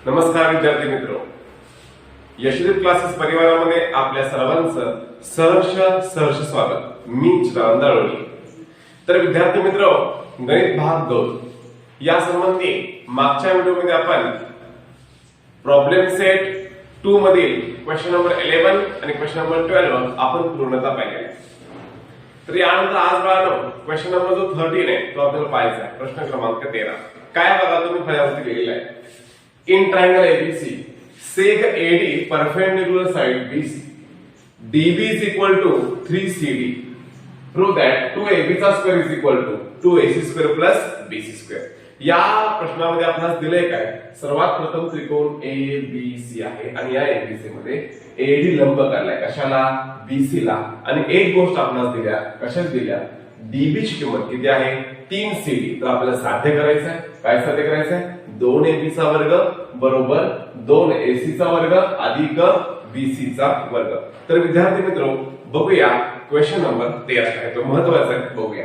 नमस्कार विद्यार्थी मित्र, यशदीप क्लासेस परिवारामध्ये आपल्या सर्वांचं सहर्ष स्वागत। मी चित्रानंद दाळोळी। तर विद्यार्थी मित्र, गणित भाग 2 या संबंधी मागच्या व्हिडिओमध्ये आपण प्रॉब्लेम सेट 2 मधील क्वेश्चन नंबर 11 आणि क्वेश्चन नंबर 12 आपण पूर्णता पाहिली। तर यानंतर आज बाळांनो क्वेश्चन नंबर जो 13 आहे तो आपल्याला पाहायचा आहे। प्रश्न क्रमांक 13 काय बघा, तुम्ही फळ्यावरती लिहिलेला आहे। In triangle ABC, sec AD perpendicular side BC, DB is equal to 3CD. Prove that 2AB चा square is equal to 2AC square plus BC square. या प्रश्नामध्ये आपल्याला दिलंय काय, सर्वात प्रथम त्रिकोण ABC आहे आणि या ABC मध्ये AD लंब काढलाय कशाला, BC ला, आणि एक गोष्ट आपल्याला दिल्या, कशात दिल्या, DB ची किंमत किती आहे 3CD. तर आपल्याला साध्य करायचं आहे, काय साध्य करायचं आहे, 2AB चा वर्ग बरोबर 2AC चा वर्ग अधिक BC चा वर्ग। तर विद्यार्थी मित्र बघूया क्वेश्चन नंबर 13 काय तो महत्त्वाचा आहे, बघूया।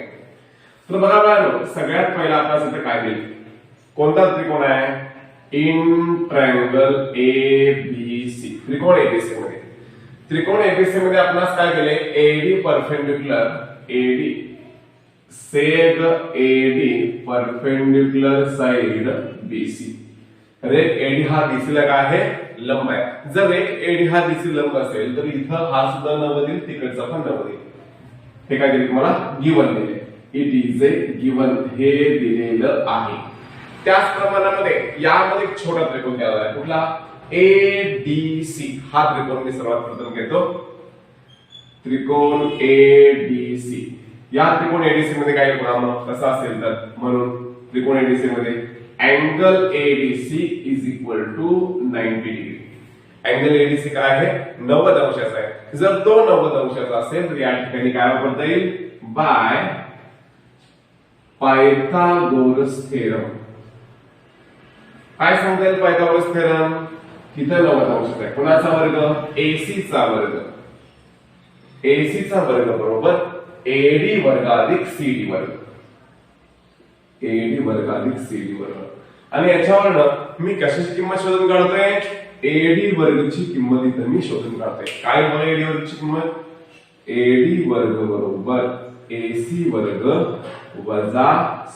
तर बघा बाळांनो, सगळ्यात पहिला आपल्याला इथे काय दिले, कोणता त्रिकोण आहे, इन ट्रायंगल ABC, त्रिकोण ABC मध्ये, त्रिकोण ABC मध्ये आपल्याला काय केले, AD perpendicular AD सेग AD perpendicular side BC। तर एक AD हा BC ला काय आहे, लंब आहे। जर एक AD हा BC लंब असेल तर इथं हा सुद्धा 90 देईल, तिकडचा पण 90 देईल। हे काय दिले तुम्हाला, गिवन दिले, इट इज ए गिवन, हे दिलेलं आहे। त्याच प्रमाणामध्ये यामध्ये एक छोटा त्रिकोण द्यावा आहे, कुठला, ADC। हा त्रिकोण मी सर्वात प्रथम घेतो, त्रिकोण ADC। या त्रिकोण ADC मध्ये काय गुणाम कसा असेल तर, म्हणून त्रिकोण ADC मध्ये angle ADC is equal to 90 degree. Angle ADC काय आहे, 90 अंशाचा आहे। जर तो 90 अंशाचा असेल तर या ठिकाणी काय वापरता येईल, बाय पायथागोरस थेरम। काय सांगता येईल पायथागोरस थेरम, इथं 90 अंशाचा आहे, कोणाचा वर्ग, AC चा वर्ग, AC चा वर्ग बरोबर AD वर्ग अधिक CD वर्ग, AD वर्ग अधिक CD वर्ग। आणि याच्यावरनं मी कशाची किंमत शोधून काढतोय, AD वर्गची किंमत इथं मी शोधून काढतोय। काय बघा AD वर्गची किंमत, AD वर्ग बरोबर AC वर्ग वजा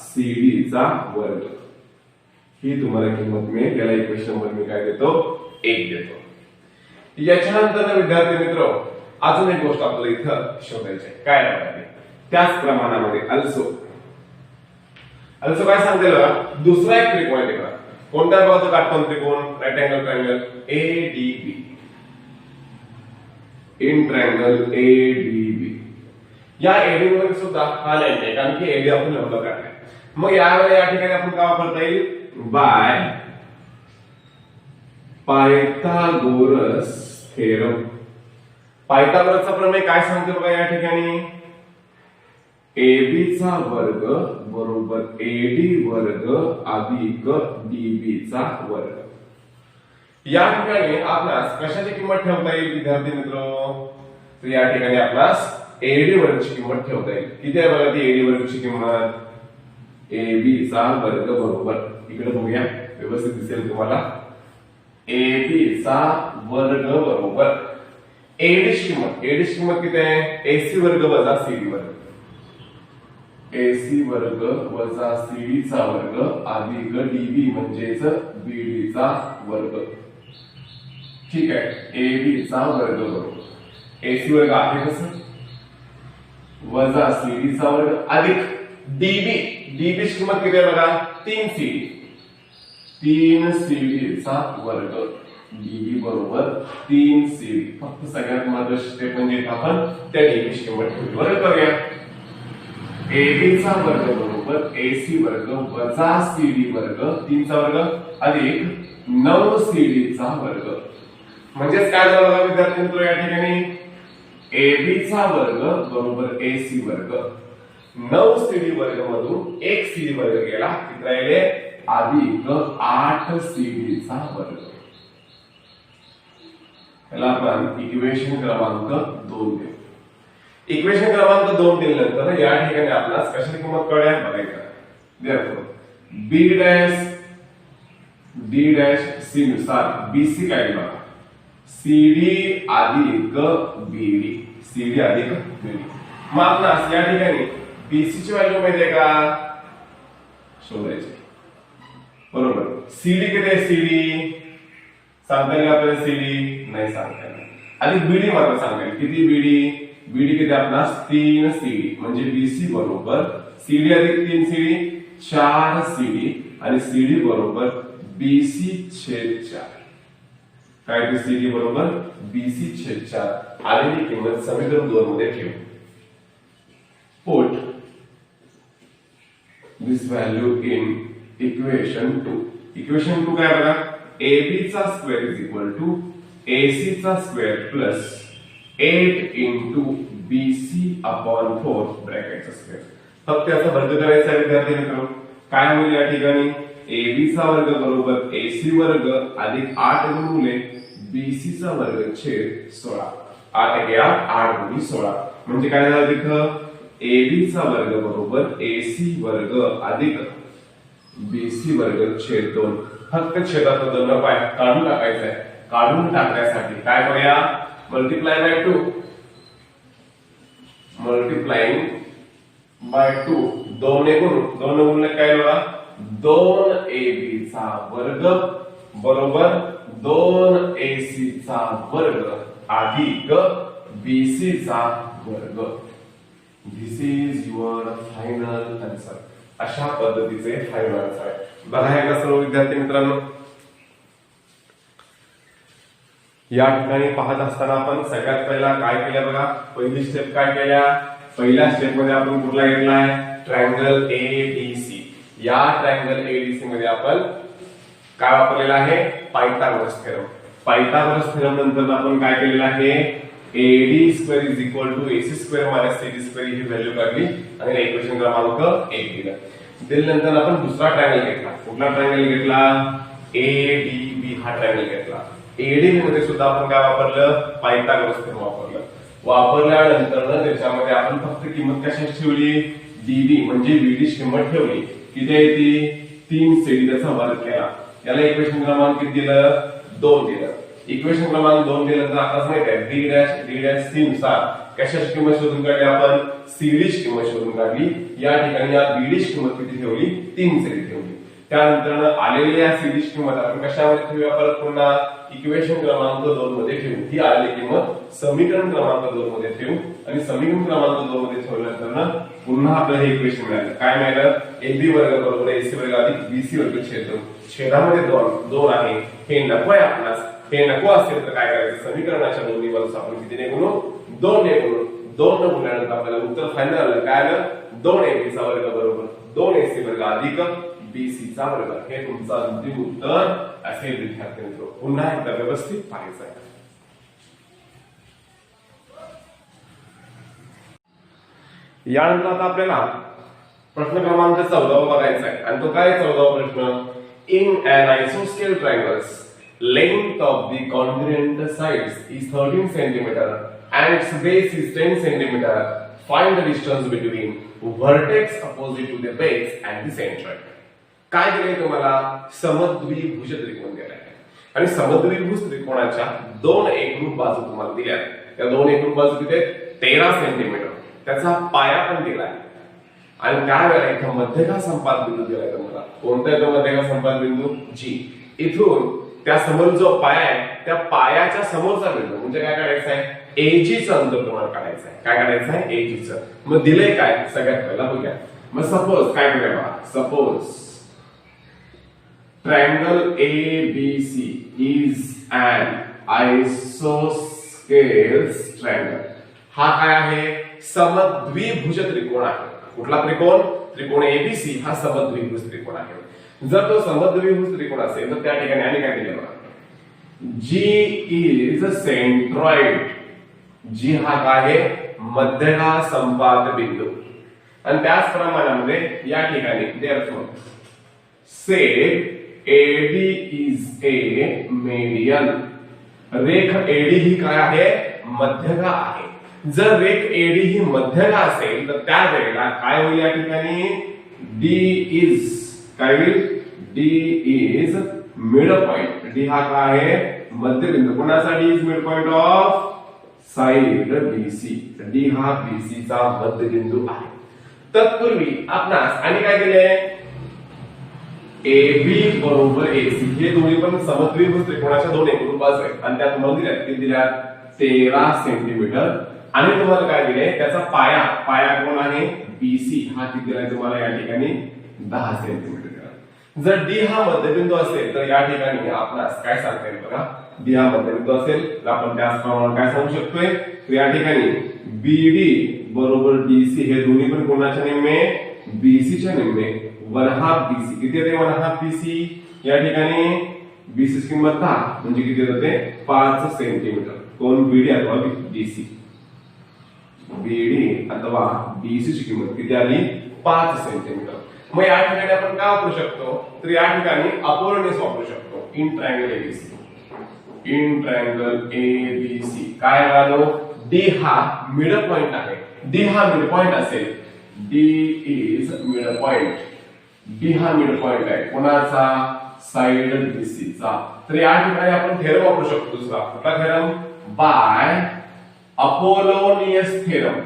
CD चा वर्ग, ही तुम्हाला किंमत मिळेल। त्याला इक्वेशन वर मी काय देतो, 1 देतो। याच्यानंतर विद्यार्थी मित्र अजून एक गोष्ट आपल्याला इथं शोधायची आहे, काय आहे त्याच प्रमाणामध्ये अल्सो काय सांगितलं, दुसरा एक त्रिकोण आहे तिकडे, कोणत्या बघा तो काटकोन त्रिकोण, right angle triangle ADB, in triangle ADB। या AD मध्ये सुद्धा हा लाईन आहे, कारण की AD आपण लंब काढलाय। मग यावेळी या ठिकाणी आपण काय वापरता येईल, बाय पायथागोरस थेरम। पायथागोरसचा प्रमेय काय सांगतो बघा, या ठिकाणी AB चा वर्ग बरोबर AD वर्ग अधिक DB चा वर्ग। या ठिकाणी आपणास कशाची किंमत ठेवता येईल विद्यार्थी मित्र, तर या ठिकाणी आपणास AD वर्गची किंमत ठेवता येईल। किती आहे बघा ती AD वर्गची किंमत, AB चा वर्ग बरोबर, इकडे बघूया व्यवस्थित दिसेल तुम्हाला, AB चा वर्ग बरोबर AD ची किंमत किती आहे, AC वर्ग वजा CD वर्ग, AC वर्ग वजा CD चा वर्ग अधिक DB म्हणजेच BD चा वर्ग। ठीक आहे, AB चा वर्ग बरोबर AC वर्ग आहे कसं, वजा CD चा वर्ग अधिक DB ची किंमत किती आहे बघा, 3CD चा वर्ग, DB बरोबर 3CD। फक्त सगळ्यात महत्त्वाची स्टेप म्हणजे आपण त्या DB ची किंमत ठेवली। बरोबर करूया, AB चा वर्ग बरोबर AC वर्ग वजा CD वर्ग, 3 चा वर्ग अधिक 9CD चा वर्ग। म्हणजे काय झालं बघा विद्यार्थी मित्र, या ठिकाणी AB चा वर्ग बरोबर AC वर्ग, 9CD वर्ग मधून 1 CD वर्ग गेला, किती राहिले, अधिक 8CD चा वर्ग। याला आपण इक्वेशन क्रमांक 2 देऊ। इक्वेशन क्रमांक 2 दिल्यानंतर या ठिकाणी आपल्याला कशाची किंमत कळल्या बघायचं, therefore b D dash C नुसार बीसी काय दिला सीडी अधिक बीडी सीडी अधिक बीडी मग आपणास या ठिकाणी बीसी ची व्हॅल्यू माहिती आहे का शोधायची बरोबर सीडी किती आहे सीडी सांगता येईल आपल्याला सीडी नाही सांगता येणार अधिक बीडी मात्र सांगता येईल किती बीडी बीडी किती आपणास 3 सीडी म्हणजे बीसी बरोबर सीडी अधिक 3 सीडी 4 सीडी आणि सीडी बरोबर बीसी छेद 4 काय ते सीडी बरोबर बीसी छेद 4 आलेली किंमत समीकरण 2 मध्ये ठेवू put this value in equation 2 equation 2 काय बघा ab चा square is equal to ac चा square plus 8 into bc upon 4 ब्रॅकेटचा स्क्वेअर फक्त याचा वर्ग करायचा आहे विद्यार्थी मित्रांनो काय होईल या ठिकाणी ab चा वर्ग बरोबर ac वर्ग अधिक 8 गुणिले bc चा वर्ग छेद 16 8 × 8 गुणिले 16 म्हणजे काय झालं तिथं ab चा वर्ग बरोबर ac वर्ग अधिक bc वर्ग छेद 2 फक्त छेदाचा दोन पाय काढून टाकायचा आहे काढून टाकण्यासाठी काय करूया मल्टिप्लाय बाय 2 मल्टिप्लाइंग बाय 2 2 गुणिले काय बघा 2ab चा वर्ग बरोबर 2ac चा वर्ग अधिक bc चा वर्ग This is your final answer. अशा पद्धतीचे फायनल आन्सर आहे बघा हे सर्व विद्यार्थी मित्रांनो या ठिकाणी पाहत असताना आपण सगळ्यात पहिला काय केलं बघा पहिली स्टेप काय केल्या पहिल्या स्टेप मध्ये आपण कुठला घेतला आहे ट्रायंगल एबीसी या ट्रायंगल एबीसी मध्ये आपण काय वापरलेला आहे पायथागोरस थेरम नंतर आपण काय केलेलं आहे AD square is equal to AC square minus CD square he value काढली आणि इक्वेशन क्रमांक 1 दिला दिल्यानंतर आपण दुसरा ट्रायंगल घेतला कुठला ट्रायंगल घेतला ADB हा ट्रायंगल घेतला ADB मध्ये सुद्धा आपण काय वापरलं पायथागोरस थेरम वापरल्यानंतर त्याच्यामध्ये आपण फक्त किंमत कशाची ठेवली DB म्हणजे BD ची किंमत ठेवली किती आहे ती 3 CD त्याचा वर्ग केला याला इक्वेशन क्रमांक किती दिलं 2 दिलं इक्वेशन क्रमांक 2 दिल्यानंतर आपल्याला माहित आहे d डॅश c नुसार कशाची किंमत शोधून काढली आपण cd ची किंमत शोधून काढली या ठिकाणी या bd ची किंमत किती ठेवली 3 cd ठेवली त्यानंतर आलेली या cd ची किंमत आपण कशामध्ये ठेवूया परत पुन्हा इक्वेशन क्रमांक 2 मध्ये ठेवू ही आलेली किंमत समीकरण क्रमांक 2 मध्ये ठेवू आणि समीकरण क्रमांक 2 मध्ये ठेवल्यानंतर पुन्हा आपल्याला हे इक्वेशन मिळालं काय मिळालं ab वर्ग बरोबर ac वर्ग अधिक bc वर्ग छेद 2 छेदामध्ये 2 आहे हे नको आहे आपल्याला हे नको असेल तर काय करायचं समीकरणाच्या दोन्ही बाजूस आपण कितीने गुणू 2 ने गुणू 2 ने गुणल्यानंतर आपल्याला उत्तर फायनल आलं काय आलं 2ab चा वर्ग बरोबर 2ac वर्ग अधिक bc चा वर्ग हे तुमचं अंतिम उत्तर असेल विद्यार्थ्यांनो पुन्हा एकदा व्यवस्थित पाहायचं आहे यानंतर आता आपल्याला प्रश्न क्रमांक 14 बघायचा आहे आणि तो काय 14वा प्रश्न इन एन आयसोस्केल triangles length of the congruent sides is 13 cm and its base is 10 cm. Find the distance between vertex opposite to the base and the center. काय दिले तुम्हाला समद्विभुज त्रिकोण दिला आहे आणि समद्विभुज त्रिकोणाच्या दोन एकरूप बाजू तुम्हाला दिल्या आहेत त्या दोन एकरूप बाजू किती आहेत 13 सेंटीमीटर त्याचा पाया पण दिला आहे आणि काय वेळेला इथं मध्यका संपात बिंदू दिलाय तुम्हाला कोणता आहे तो मध्यका संपात बिंदू जी इथून त्या समोर जो पाया आहे त्या पायाच्या समोरचा बिंदू म्हणजे काय काढायचं आहे एजी चं अंतर तुम्हाला काढायचं आहे काय काढायचं आहे एजी चं मग दिलंय काय सगळ्यात पहिला बघूया मग सपोज काय करूया बघा suppose triangle ABC is an isosceles triangle हा काय आहे समद्विभुज त्रिकोण आहे कुठला त्रिकोण ABC हा समद्विभुज त्रिकोण आहे जर तो समद्विभुज त्रिकोण असेल तर त्या ठिकाणी आणि काय दिलं बघा G is centroid G हा काय आहे मध्यगा संपात बिंदू आणि त्याच प्रमाणामध्ये या ठिकाणी therefore say AD is a median रेख AD ही काय आहे मध्यगा आहे जर रेख AD ही मध्यगा असेल तर त्या वेळेला काय होईल या ठिकाणी D is काय होईल D is mid point. D हा काय आहे मध्यबिंदू. कोणाचा D is mid point of side BC. D हा बीसी चा मध्यबिंदू आहे. तत्पूर्वी आपणास आणि काय केले AB बरोबर AC हे दोन्ही पण समद्विभुज त्रिकोणाच्या दोन एकूण बाजू आहेत आणि त्या तुम्हाला दिल्यात किती दिल्यात 13 सेंटीमीटर. आणि तुम्हाला काय दिले त्याचा पाया कोण आहे BC हा किती दिलाय तुम्हाला या ठिकाणी 10 सेंटीमीटर. जर D हा मध्यबिंदू असेल तर या ठिकाणी आपणास काय सांगता येईल बघा. D हा मध्यबिंदू असेल तर आपण त्याचप्रमाणे काय सांगू शकतोय तर या ठिकाणी BD बरोबर DC हे दोन्ही पण कोणाच्या निम्मे BC च्या निम्मे 1/2 BC. किती येते 1/2 BC या ठिकाणी BC ची किंमत 10 म्हणजे किती येते 5 सेंटीमीटर. कोण BD अथवा BC. BD अथवा BC ची किंमत किती आली 5 सेंटीमीटर. मग या ठिकाणी आपण काय वापरू शकतो तर या ठिकाणी अपोलोनियस वापरू शकतो. In triangle ABC. In triangle ABC काय राहिलो D हा मिड पॉइंट आहे. D हा मिड पॉइंट असेल D is mid point. D हा मिड पॉइंट आहे कोणाचा साइड BC चा. तर या ठिकाणी आपण थेरम वापरू शकतो. दुसरा कुठला थेरम बाय अपोलोनियस थेरम.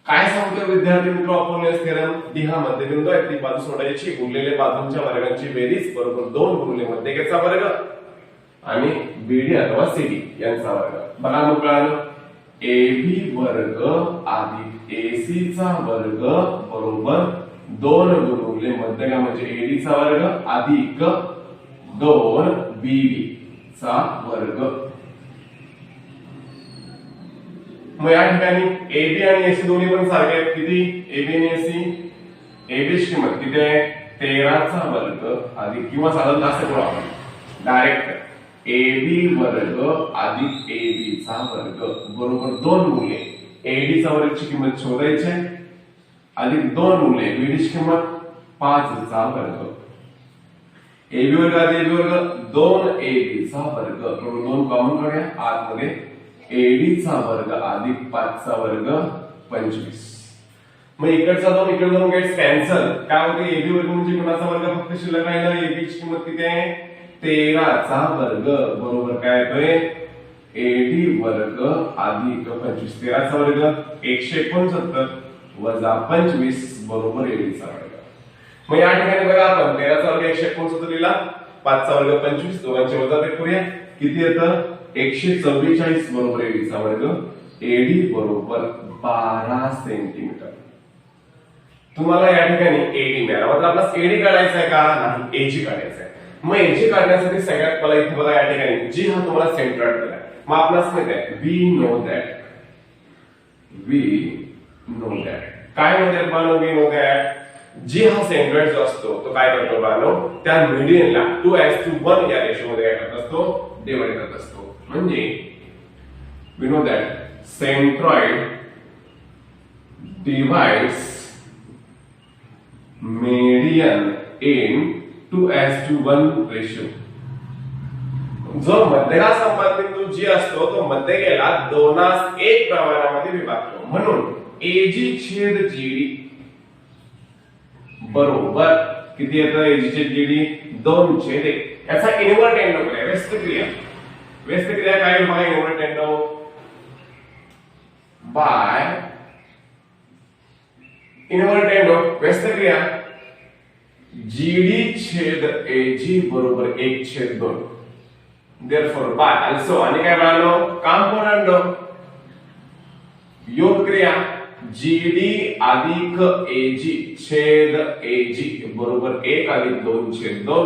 काय सांगतो विद्यार्थी मित्र अपोलोनियस थेरम. D हा मध्यबिंदू आहे ती बाजू सोडायची गुणलेल्या बाजूंच्या वर्गांची बेरीज बरोबर 2 गुणिले मध्यकेचा वर्ग आणि BD अथवा CD यांचा वर्ग. बघा मग कळालं AB वर्ग अधिक AC चा वर्ग बरोबर 2 गुणिले मध्यका म्हणजे AD चा वर्ग अधिक 2 BD चा वर्ग. मग या ठिकाणी AB आणि AC दोन्ही पण सारखे आहेत. किती AB आणि AC. AB ची किंमत किती आहे 13 चा वर्ग अधिक किंवा साधारण असं करू आपण डायरेक्ट AB वर्ग अधिक AB चा वर्ग बरोबर 2 गुणिले AD चा वर्ग ची किंमत शोधायची आहे अधिक 2 गुणिले BD ची किंमत 5 चा वर्ग. AB वर्ग अधिक AB वर्ग 2AB चा वर्ग बरोबर 2 कॉमन काढूया आतमध्ये AD चा वर्ग अधिक 5 चा वर्ग 25. मग इकडचा 2 इकडे 2 गेट्स कॅन्सल. काय होते AB वर्ग म्हणजे कोणाचा वर्ग फक्त शिल्लक राहिला. AB ची किंमत किती आहे 13 चा वर्ग बरोबर काय येतोय AD वर्ग अधिक 25. 13 चा वर्ग 169 वजा 25 बरोबर AD चा वर्ग. मग या ठिकाणी बघा आपण 13 चा वर्ग 169 लिहिला 5 चा वर्ग 25 दोघांचे वजाबाकी करूया किती येतं 144 बरोबर AD चा वर्ग. AD बरोबर 12 सेंटीमीटर. तुम्हाला या ठिकाणी AD मिळाला. मतलब आपल्याला AD काढायचा आहे का नाही AG काढायचा आहे. मग AG काढण्यासाठी सगळ्यात पहिला इथे बघा या ठिकाणी G हा तुम्हाला सेंट्रॉइड दिलाय. मग आपल्याला माहित आहे we know that काय म्हणजे Bano we know that G हा सेंट्रॉइड जो असतो तो काय करतो बानो त्या मीडियनला 2:1 या रेशोमध्ये काय करत असतो डिवाइड करत असतो. म्हणजे we know that centroid divides median in 2:1 ratio. जो मध्यगा संबंधित जी असतो तो मध्यगेला 2:1 प्रमाणामध्ये विभागतो. म्हणून AG छेद GD बरोबर किती येतं AG छेद GD 2/1. याचा इन्व्हर्ट एंडो करूया. व्यस्त क्रिया काय बघा इन्व्हर्ट एंडो बाय इन्व्हर्ट एंडो व्यस्त क्रिया GD छेद AG बरोबर 1/2. Therefore by also आणि काय राहिलो कंपोनंट योग क्रिया GD अधिक AG छेद AG बरोबर 1 अधिक 2/2.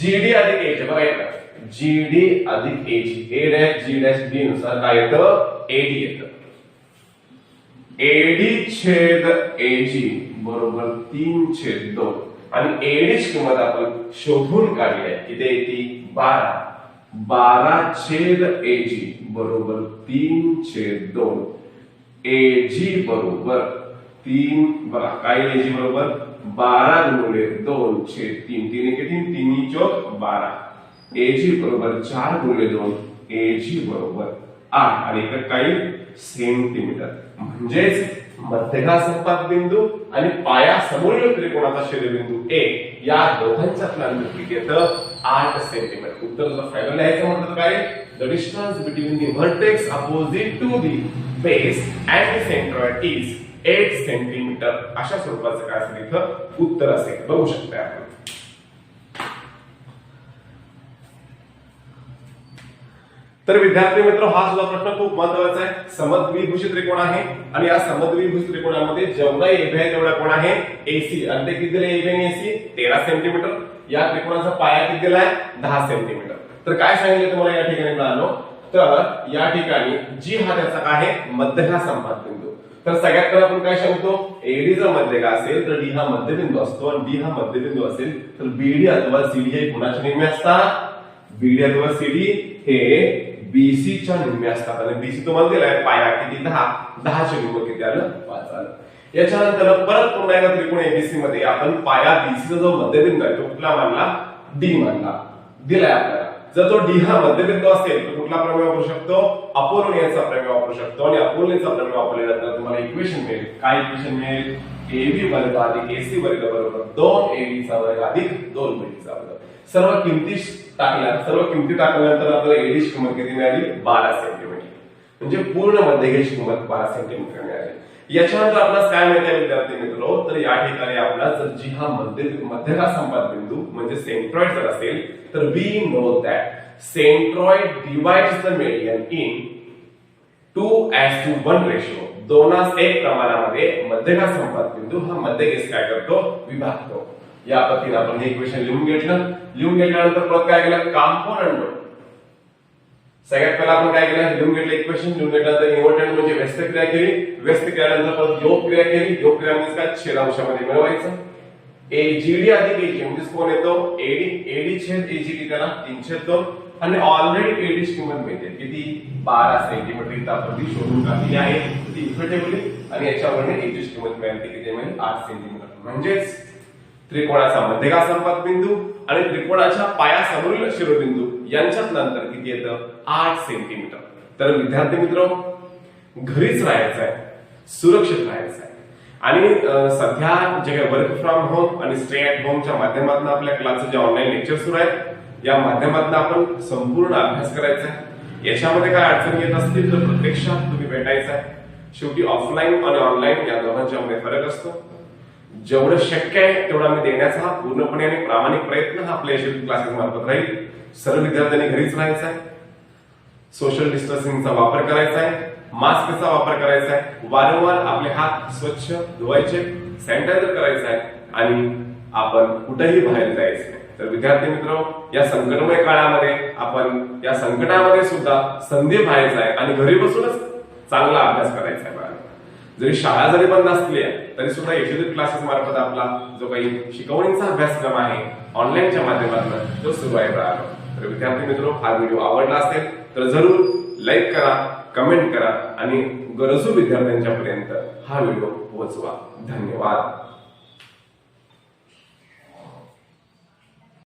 GD अधिक AG बघा येतं GD अधिक AG A dash G dash D नुसार काय येतं AD येतं. AD छेद AG बरोबर 3/2 आणि AD ची किंमत आपण शोधून काढली आहे किती येते 12 छेद AG बरोबर 3/2. AG बरोबर 3 बघा काय AG बरोबर 12 गुणिले 2/3 3 1 3 3 4 12. AG बरोबर 4 गुणिले 2 AG बरोबर 8 आणि इकडे काही सेंटीमीटर. म्हणजेच मध्यगा संपात बिंदू आणि पाया समोरील त्रिकोणाचा शिरोबिंदू ए या दोघांच्यातलं अंतर किती येतं 8 सेंटीमीटर. उत्तर जर फायनल लिहायचं म्हटलं तर काय, the distance between the vertex opposite to the base and the centroid is 8 centimetre. अशा स्वरूपाचं काय असेल इथं उत्तर असेल. बघू शकता आपण. तर विद्यार्थी मित्र, हा सुद्धा प्रश्न खूप महत्वाचा आहे. समद्विभुज त्रिकोण आहे आणि या समद्विभुज त्रिकोणामध्ये जेवढा एबी आहे तेवढा कोण आहे एसी. आणि ते किती दिले एबी आणि एसी 13 सेंटीमीटर. या त्रिकोणाचा पाया किती दिलाय 10 सेंटीमीटर. तर काय सांगितलं तुम्हाला या ठिकाणी मिळालं, तर या ठिकाणी जी हा त्याचा काय आहे मध्यगा संपात बिंदू. तर सगळ्यात पहिले आपण काय सांगतो, एडी जर मध्यगा असेल तर डी हा मध्यबिंदू असतो आणि डी हा मध्यबिंदू असेल तर बीडी अथवा सीडी हे कुणाचे निम्मे असतात, बीडी अथवा सीडी हे बीसी च्या निम्मे असतात. आणि बीसी तुम्हाला दिलाय पाया किती 10 चे निम्मे किती आलं 5 आलं. याच्यानंतर परत पुन्हा एकदा त्रिकोण एबीसी मध्ये आपण पाया बीसी चा जो मध्यबिंदू आहे तो कुठला मानला, डी मानला दिलाय आपल्याला. जर तो डी हा मध्यबिंदू असेल तर कुठला प्रमेय वापरू शकतो, अपोलोनियसचा प्रमेय वापरू शकतो. आणि अपोलोनियसचा प्रमेय वापरल्यानंतर तुम्हाला इक्वेशन मिळेल. काय इक्वेशन मिळेल, एबी वर्ग अधिक एसी वर्ग बरोबर 2ab चा वर्ग अधिक 2bd चा वर्ग. सर्व किमती टाकल्यानंतर आपल्याला एडीची किंमत किती मिळाली 12 सेंटीमीटर. म्हणजे पूर्ण मध्यगेची किंमत 12 सेंटीमीटर मिळाली. याच्यानंतर आपल्याला काय माहिती विद्यार्थी मित्र, तर या ठिकाणी आपला जर जी हा मध्यगा संपात बिंदू म्हणजे सेंट्रॉइड जर असेल तर we know that centroid divides the median in 2:1 ratio. 2:1 प्रमाणामध्ये मध्यगा संपात बिंदू हा मध्यगेस काय करतो, विभागतो. या पद्धतीने आपण हे इक्वेशन लिहून घेतल्यानंतर परत काय केलं, कॉम्पोनंट. सगळ्यात पहिला आपण काय केलं, लिहून घेतलं इक्वेशन. लिहून घेतल्यानंतर इन्व्हर्टेंट म्हणजे व्यस्त क्रिया केली. व्यस्त केल्यानंतर परत योग क्रिया केली. योग क्रिया म्हणजे काय, छेदांशामध्ये मिळवायचं. एजीडी अधिक एजी म्हणजे कोण येतो, एडी छेद एजीडी त्याला 3/2. आणि ऑलरेडी एडीची किंमत मिळते किती 12 सेंटीमीटर. इथं आपण ती शोधून काढली आहे ती इक्वेटेबली. आणि याच्यावरने एजीची किंमत मिळते किती मिळेल 8 सेंटीमीटर. म्हणजेच त्रिकोणाचा मध्यगा संपात बिंदू आणि त्रिकोणाच्या पाया समोरील शिरोबिंदू यांच्यातलं अंतर किती येतं 8 सेंटीमीटर. तर विद्यार्थी मित्र, घरीच राहायचं आहे, सुरक्षित राहायचं आहे. आणि सध्या जे वर्क फ्रॉम होम आणि स्टे ॲट होमच्या माध्यमातून आपल्या क्लासचे जे ऑनलाईन लेक्चर सुरू आहेत या माध्यमातून आपण संपूर्ण अभ्यास करायचा आहे. याच्यामध्ये काय अडचण येत असतील तर प्रत्यक्षात तुम्ही भेटायचं आहे. शेवटी ऑफलाईन आणि ऑनलाईन या दोघांच्या मध्ये फरक असतो. जेवढं शक्य आहे तेवढा मी देण्याचा हा पूर्णपणे आणि प्रामाणिक प्रयत्न हा आपल्या यशस्वी क्लासेस मार्फत राहील. सर्व विद्यार्थ्यांनी घरीच राहायचं आहे, सोशल डिस्टन्सिंगचा वापर करायचा आहे, मास्कचा वापर करायचा आहे, वारंवार आपले हात स्वच्छ धुवायचे, सॅनिटायझर करायचं आहे आणि आपण कुठेही बाहेर जायचं नाही. तर विद्यार्थी मित्र, या संकटमय काळामध्ये आपण या संकटामध्ये सुद्धा संधी पाहायचा आहे आणि घरी बसूनच चांगला अभ्यास करायचा आहे. जरी शाळा जरी बंद असली तरी सुद्धा यशस्वी क्लासेस मार्फत आपला जो काही शिकवणीचा अभ्यासक्रम आहे ऑनलाईनच्या माध्यमातून तो सुरू आहे राहिलो. तर विद्यार्थी मित्र, हा व्हिडिओ आवडला असेल तर जरूर लाईक करा, कमेंट करा आणि गरजू विद्यार्थ्यांच्या पर्यंत हा व्हिडिओ पोहोचवा. धन्यवाद.